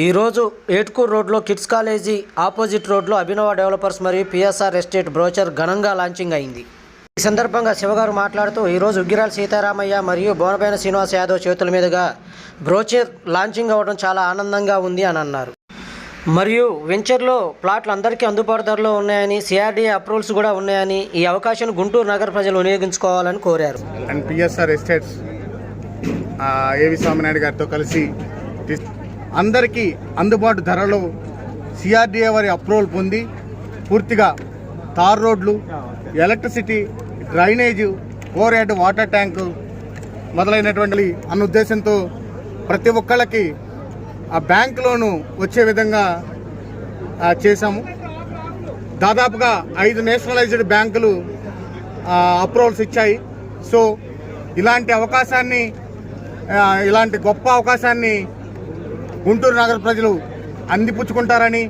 ఈరోజు ఏట్కూర్ రోడ్లో kids college opposite రోడ్లో అభినవ డెవలపర్స్ మరియు పిఎస్ఆర్ ఎస్టేట్ బ్రోచర్ ఘనంగా లాంచింగ్ అయింది. ఈ సందర్భంగా శివగారు మాట్లాడుతూ ఈరోజు ఉగ్గిరాల సీతారామయ్య మరియు బోనపైన శ్రీనివాస్ యాదవ్ చేతుల మీదుగా బ్రోచర్ లాంచింగ్ అవ్వడం చాలా ఆనందంగా ఉంది అని అన్నారు. మరియు వెంచర్లో ప్లాట్లు అందరికీ అందుబాటు ధరలో ఉన్నాయని, సిఆర్డీఏ అప్రూవల్స్ కూడా ఉన్నాయని, ఈ అవకాశాన్ని గుంటూరు నగర ప్రజలు వినియోగించుకోవాలని కోరారు. అండ్ పిఎస్ఆర్ ఎస్టేట్స్ ఏవి స్వామినాయుడు గారితో కలిసి అందరికీ అందుబాటు ధరలో సిఆర్డీఏ వారి అప్రూవల్ పొంది పూర్తిగా తార్ రోడ్లు, electricity, drainage, over head water tank మొదలైనటువంటి అన్న ఉద్దేశంతో ప్రతి ఒక్కళ్ళకి ఆ బ్యాంక్ లోను వచ్చే విధంగా చేశాము. దాదాపుగా 5 నేషనలైజ్డ్ బ్యాంకులు అప్రూవల్స్ ఇచ్చాయి. సో ఇలాంటి గొప్ప అవకాశాన్ని గుంటూరు నగర ప్రజలు అందిపుచ్చుకుంటారని,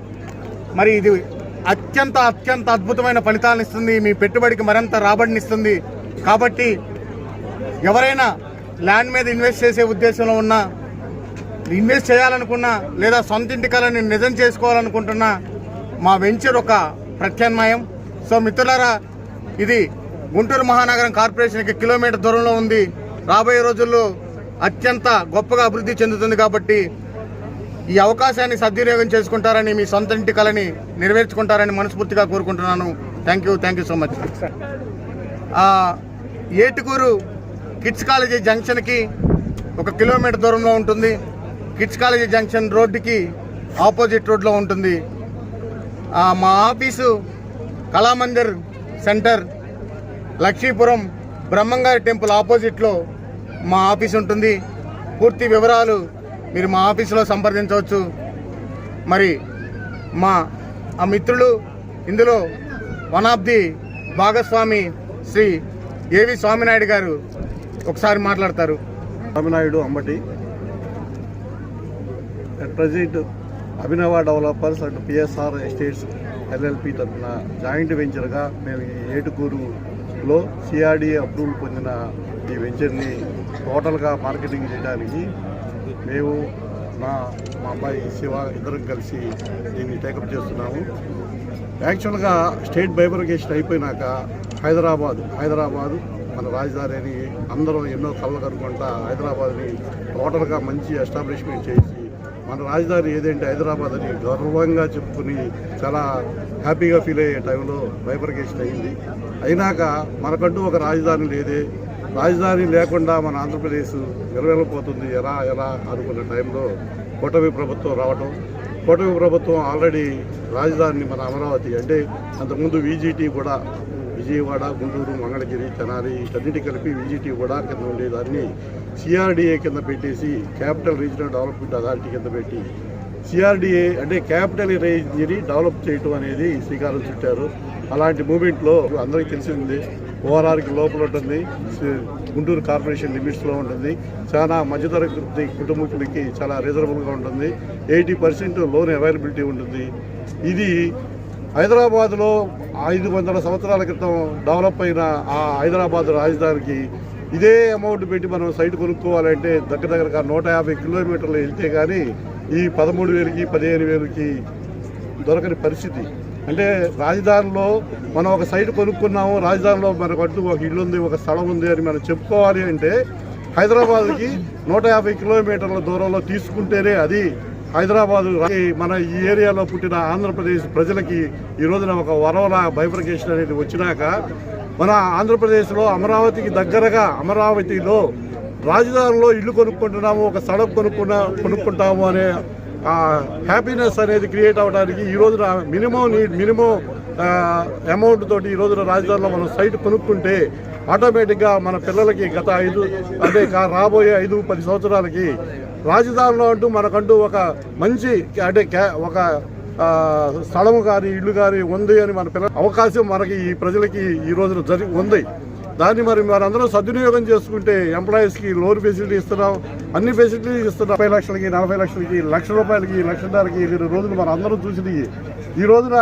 మరి ఇది అత్యంత అద్భుతమైన ఫలితాలను ఇస్తుంది, మీ పెట్టుబడికి మరింత రాబడిని ఇస్తుంది. కాబట్టి ఎవరైనా ల్యాండ్ మీద ఇన్వెస్ట్ చేసే ఉద్దేశంలో ఉన్నా, ఇన్వెస్ట్ చేయాలనుకున్నా, లేదా సొంత ఇంటి కలని నిజం చేసుకోవాలనుకుంటున్నా మా వెంచర్ ఒక ప్రత్యామ్నాయం. సో మిత్రులారా, ఇది గుంటూరు మహానగరం కార్పొరేషన్కి కిలోమీటర్ దూరంలో ఉంది. రాబోయే రోజుల్లో అత్యంత గొప్పగా అభివృద్ధి చెందుతుంది. కాబట్టి ఈ అవకాశాన్ని సద్వినియోగం చేసుకుంటారని, మీ సొంత ఇంటి కలని నెరవేర్చుకుంటారని మనస్ఫూర్తిగా కోరుకుంటున్నాను. Thank you so much. Etukuru kids college జంక్షన్కి 1 కిలోమీటర్ దూరంలో ఉంటుంది. కిడ్స్ కాలేజీ జంక్షన్ రోడ్డుకి ఆపోజిట్ రోడ్లో ఉంటుంది. మా ఆఫీసు కళామందిర్ సెంటర్, లక్ష్మీపురం బ్రహ్మంగారి టెంపుల్ ఆపోజిట్లో మా ఆఫీస్ ఉంటుంది. పూర్తి వివరాలు మీరు మా ఆఫీసులో సంప్రదించవచ్చు. మరి మా మిత్రులు ఇందులో వన్ ఆఫ్ ది భాగస్వామి శ్రీ ఏవి స్వామినాయుడు గారు ఒకసారి మాట్లాడతారు. స్వామినాయుడు అంబటి అట్ ప్రజెంట్ అభినవ developers and PSR estates LLP తరఫున జాయింట్ వెంచర్గా మేము ఈ ఏటుకూరులో సిఆర్డీఏ అప్రూవల్ పొందిన ఈ వెంచర్ని టోటల్గా మార్కెటింగ్ చేయడానికి మేము మా అబ్బాయి శివ ఇద్దరం కలిసి దీన్ని టేకప్ చేస్తున్నాము. యాక్చువల్గా స్టేట్ బైఫర్కేషన్ అయిపోయినాక హైదరాబాదు మన రాజధాని అని అందరూ ఎన్నో కళ్ళు కనుకుంటా హైదరాబాద్ని టోటల్గా మంచి ఎస్టాబ్లిష్మెంట్ చేసి మన రాజధాని ఏదంటే హైదరాబాద్ అని గర్వంగా చెప్పుకుని చాలా హ్యాపీగా ఫీల్ అయ్యే టైంలో బైఫర్కేషన్ అయింది. అయినాక మనకంటూ ఒక రాజధాని లేదే, రాజధాని లేకుండా మన ఆంధ్రప్రదేశ్ వెలవెలపోతుంది ఎలా అనుకున్న టైంలో కూటమి ప్రభుత్వం రావడం. కూటమి ప్రభుత్వం ఆల్రెడీ రాజధానిని మన అమరావతి అంటే అంతకుముందు విజిటి కూడా విజయవాడ, గుంటూరు, మంగళగిరి, తెనాలి వీటన్నిటి కలిపి విజిటి కూడా కింద ఉండేదాన్ని సిఆర్డీఏ కింద పెట్టేసి క్యాపిటల్ రీజనల్ డెవలప్మెంట్ అథారిటీ కింద పెట్టి సిఆర్డీఏ అంటే క్యాపిటల్ రేంజ్ని డెవలప్ చేయటం అనేది శ్రీకారం చుట్టారు. అలాంటి మూమెంట్లో అందరికీ తెలిసింది, ఓఆర్ఆర్కి లోపల ఉంటుంది, గుంటూరు కార్పొరేషన్ లిమిట్స్లో ఉంటుంది, చాలా మధ్యతరగతి కుటుంబీకులకి చాలా రీజనబుల్గా ఉంటుంది, 80% లోన్ అవైలబిలిటీ ఉంటుంది. ఇది హైదరాబాద్లో 500 సంవత్సరాల క్రితం డెవలప్ అయిన ఆ హైదరాబాద్ రాజధానికి ఇదే అమౌంట్ పెట్టి మనం సైట్ కొనుక్కోవాలంటే దగ్గరగా 150 కిలోమీటర్లు వెళ్తే కానీ ఈ 13,000కి 15,000కి దొరకని పరిస్థితి. అంటే రాజధానిలో మనం ఒక సైట్ కొనుక్కున్నాము, రాజధానిలో మనకంటూ ఒక ఇల్లు ఉంది, ఒక స్థలం ఉంది అని మనం చెప్పుకోవాలి అంటే హైదరాబాద్కి 150 కిలోమీటర్ల దూరంలో తీసుకుంటేనే అది హైదరాబాదు. మన ఈ ఏరియాలో పుట్టిన ఆంధ్రప్రదేశ్ ప్రజలకి ఈ రోజున ఒక వరవల బైఫర్కేషన్ అనేది వచ్చినాక మన ఆంధ్రప్రదేశ్లో అమరావతికి దగ్గరగా అమరావతిలో రాజధానిలో ఇల్లు కొనుక్కుంటున్నాము, ఒక స్థలం కొనుక్కుంటాము అనే హ్యాపీనెస్ అనేది క్రియేట్ అవ్వడానికి ఈ రోజున మినిమం అమౌంట్ తోటి ఈ రోజున రాజధానిలో మనం సైట్ కొనుక్కుంటే ఆటోమేటిక్గా మన పిల్లలకి గత 5 అంటే రాబోయే 5-10 సంవత్సరాలకి రాజధానిలో అంటూ మనకంటూ ఒక మంచి అంటే ఒక స్థలము కానీ ఇల్లు కానీ ఉంది అని మన పిల్లల అవకాశం మనకి ఈ ప్రజలకి ఈ రోజున ఉంది. దాన్ని మరి మనందరం సద్వినియోగం చేసుకుంటే ఎంప్లాయీస్కి లోన్ ఫెసిలిటీ ఇస్తున్నాం, అన్ని ఫెసిలిటీస్ ఇస్తున్నాం. 30 లక్షలకి 40 లక్షలకి ₹1,00,000కి 1,00,000కి ఈ రోజున మనం అందరం చూసింది. ఈ రోజున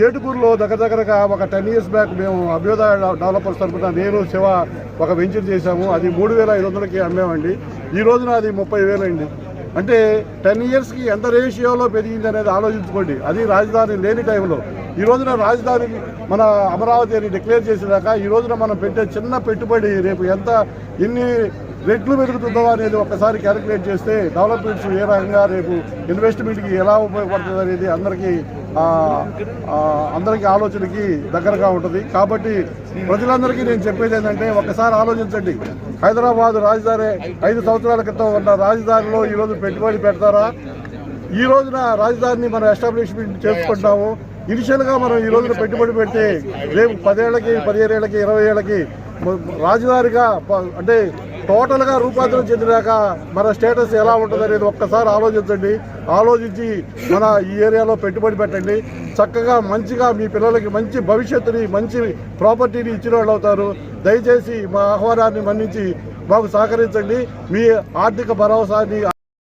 ఏటుకూరులో దగ్గరగా ఒక 10 years బ్యాక్ మేము అభ్యుదయ డెవలపర్స్ తరఫున నేను శివ ఒక వెంచర్ చేశాము. అది 3,500కి అమ్మేమండి. ఈ రోజున అది 30,000 అయింది. అంటే 10 ఇయర్స్కి ఎంత రేషియోలో పెరిగింది అనేది ఆలోచించుకోండి. అది రాజధాని లేని టైంలో. ఈ రోజున రాజధాని మన అమరావతి అని డిక్లేర్ చేసినాక ఈ రోజున మనం పెట్టే చిన్న పెట్టుబడి రేపు ఎన్ని రెట్లు పెరుగుతుందో అనేది ఒక్కసారి క్యాలిక్యులేట్ చేస్తే డెవలప్మెంట్స్ ఏ రకంగా రేపు ఇన్వెస్ట్మెంట్కి ఎలా ఉపయోగపడుతుంది అనేది అందరికీ ఆలోచనకి దగ్గరగా ఉంటుంది. కాబట్టి ప్రజలందరికీ నేను చెప్పేది ఏంటంటే ఒక్కసారి ఆలోచించండి. హైదరాబాద్ రాజధాని 5 సంవత్సరాల క్రితం ఉన్న రాజధానిలో ఈరోజు పెట్టుబడి పెడతారా? ఈ రోజున రాజధానిని మనం ఎస్టాబ్లిష్మెంట్ చేసుకుంటాము. ఇనిషియల్గా మనం ఈ రోజున పెట్టుబడి పెడితే రేపు 10 ఏళ్ళకి 15 ఏళ్ళకి 20 ఏళ్ళకి రాజధానిగా అంటే టోటల్గా రూపాంతరం చెందినాక మన స్టేటస్ ఎలా ఉంటుంది అనేది ఒక్కసారి ఆలోచించండి. ఆలోచించి మన ఈ ఏరియాలో పెట్టుబడి పెట్టండి. చక్కగా మంచిగా మీ పిల్లలకి మంచి భవిష్యత్తుని మంచి ప్రాపర్టీని ఇచ్చిన వాళ్ళు అవుతారు. దయచేసి మా ఆహ్వానాన్ని మన్నించి మాకు సహకరించండి. మీ ఆర్థిక భరోసాని